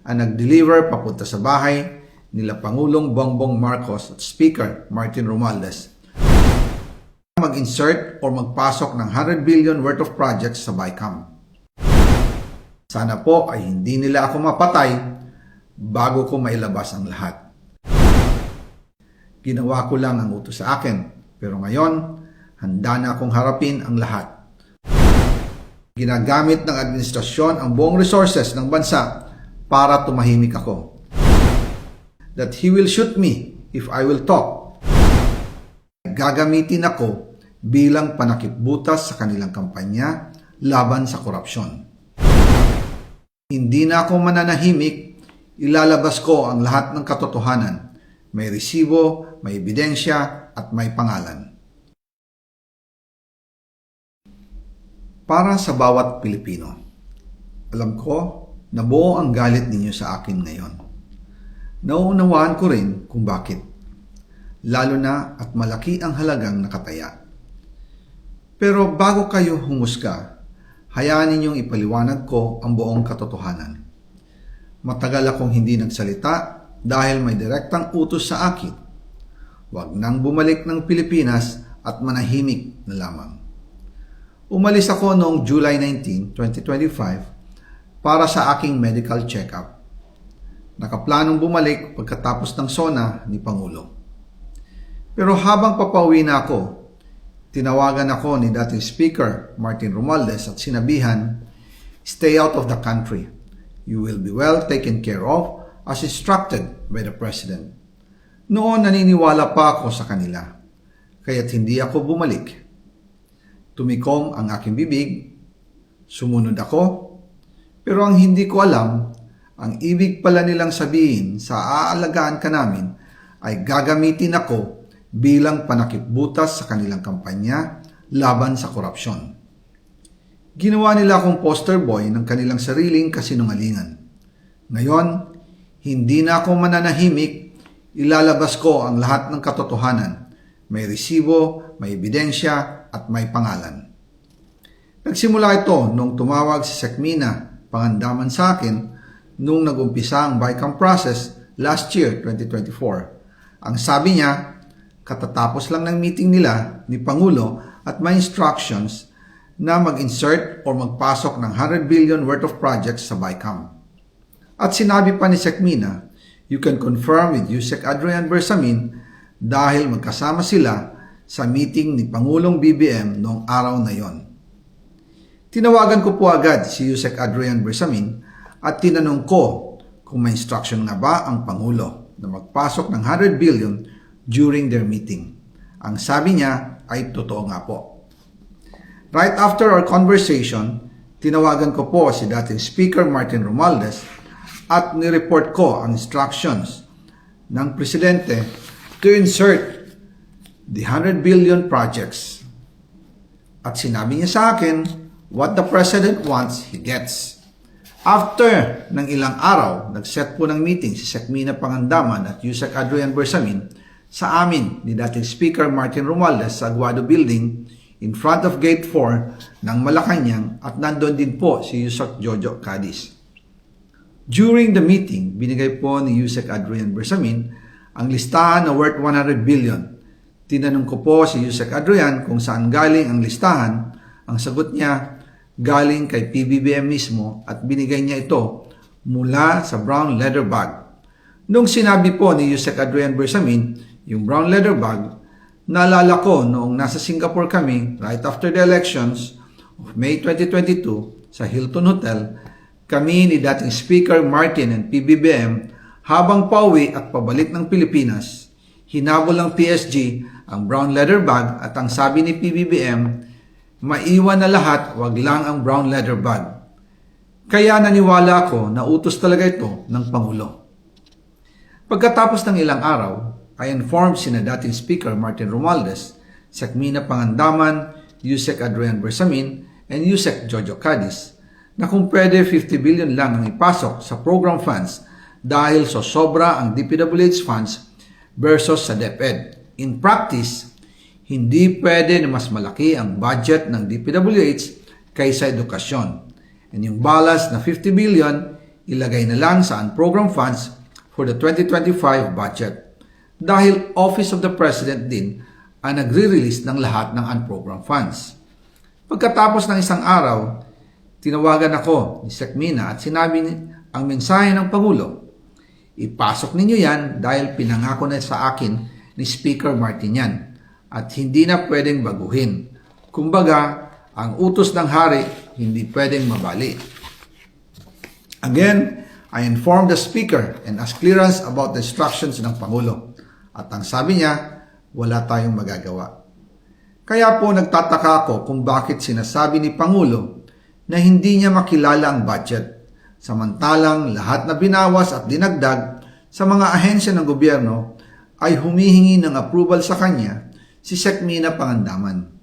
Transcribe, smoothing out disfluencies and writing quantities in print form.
ang nag-deliver papunta sa bahay nila Pangulong Bongbong Marcos at Speaker Martin Romualdez mag-insert o magpasok ng 100 billion worth of projects sa BICAM. Sana po ay hindi nila ako mapatay bago ko mailabas ang lahat. Ginawa ko lang ang utos sa akin, pero ngayon, handa na akong harapin ang lahat. Ginagamit ng administrasyon ang buong resources ng bansa para tumahimik ako. That he will shoot me if I will talk. Gagamitin ako bilang panakipbutas sa kanilang kampanya laban sa korupsyon. Hindi na ako mananahimik, ilalabas ko ang lahat ng katotohanan. May resibo, may ebidensya, at may pangalan. Para sa bawat Pilipino, alam ko na buo ang galit ninyo sa akin ngayon. Nauunawaan ko rin kung bakit. Lalo na at malaki ang halagang nakataya. Pero bago kayo humusga, hayaan ninyong ipaliwanag ko ang buong katotohanan. Matagal akong hindi nagsalita dahil may direktang utos sa akin. Huwag nang bumalik ng Pilipinas at manahimik na lamang. Umalis ako noong July 19, 2025 para sa aking medical check-up. Nakaplanong bumalik pagkatapos ng SONA ni Pangulo. Pero habang papauwi na ako, tinawagan ako ni dating Speaker Martin Romualdez at sinabihan, "Stay out of the country. You will be well taken care of as instructed by the President." Noon naniniwala pa ako sa kanila, kaya't hindi ako bumalik. Tumikom ang aking bibig, sumunod ako, pero ang hindi ko alam, ang ibig pala nilang sabihin sa aalagaan ka namin ay gagamitin ako bilang panakipbutas sa kanilang kampanya laban sa korupsyon. Ginawa nila akong poster boy ng kanilang sariling kasinungalingan. Ngayon, hindi na ako mananahimik, ilalabas ko ang lahat ng katotohanan. May resibo, may ebidensya, at may pangalan. Nagsimula ito nung tumawag si Sekmina Pangandaman sa akin nung nag-umpisa ang BICAM process last year, 2024. Ang sabi niya, katatapos lang ng meeting nila ni Pangulo at may instructions na mag-insert o magpasok ng 100 billion worth of projects sa BICAM. At sinabi pa ni Sekmina, you can confirm with Yusek Adrian Bersamin dahil magkasama sila sa meeting ni Pangulong BBM noong araw na yon. Tinawagan ko po agad si Yusek Adrian Bersamin at tinanong ko kung may instruction nga ba ang Pangulo na magpasok ng 100 billion during their meeting. Ang sabi niya ay totoo nga po. Right after our conversation, tinawagan ko po si dating Speaker Martin Romualdez at nireport ko ang instructions ng Presidente to insert the 100 billion projects. At sinabi niya sa akin, what the President wants, he gets. After ng ilang araw, nag-set po ng meeting si Sekmina Pangandaman at Yusek Adrian Bersamin sa amin ni dating Speaker Martin Romualdez sa Aguado Building in front of Gate 4 ng Malacanang at nandun din po si Yusek Jojo Cadiz. During the meeting, binigay po ni Yusek Adrian Bersamin ang listahan na worth 100 billion. Tinanong ko po si Yusek Adrian kung saan galing ang listahan. Ang sagot niya, galing kay PBBM mismo at binigay niya ito mula sa brown leather bag. Nung sinabi po ni Yusek Adrian Bersamin, yung brown leather bag, naalala ko noong nasa Singapore kami right after the elections of May 2022 sa Hilton Hotel, kami ni dating Speaker Martin and PBBM habang pauwi at pabalik ng Pilipinas, hinabol ng PSG ang brown leather bag at ang sabi ni PBBM, maiwan na lahat, wag lang ang brown leather bag. Kaya naniwala ako na utos talaga ito ng Pangulo. Pagkatapos ng ilang araw, I informed sina dating Speaker Martin Romualdez, Sekmina Pangandaman, Yusek Adrian Bersamin, and Yusek Jojo Cadiz na kung pwede 50 billion lang ang ipasok sa program funds dahil so sobra ang DPWH funds versus sa DepEd. In practice, hindi pwede na mas malaki ang budget ng DPWH kaysa edukasyon. And yung balance na 50 billion, ilagay na lang sa unprogrammed funds for the 2025 budget dahil Office of the President din ang nagre-release ng lahat ng unprogrammed funds. Pagkatapos ng isang araw, tinawagan ako ni Sec Mina at sinabi ang mensahe ng Pangulo. Ipasok ninyo yan dahil pinangako na sa akin ni Speaker Martin yan at hindi na pwedeng baguhin. Kumbaga, ang utos ng hari hindi pwedeng mabali. Again, I informed the Speaker and asked clearance about the instructions ng Pangulo. At ang sabi niya, wala tayong magagawa. Kaya po nagtataka ako kung bakit sinasabi ni Pangulo na hindi niya makilala ang budget, samantalang lahat na binawas at dinagdag sa mga ahensya ng gobyerno ay humihingi ng approval sa kanya si Sec Mina Pangandaman.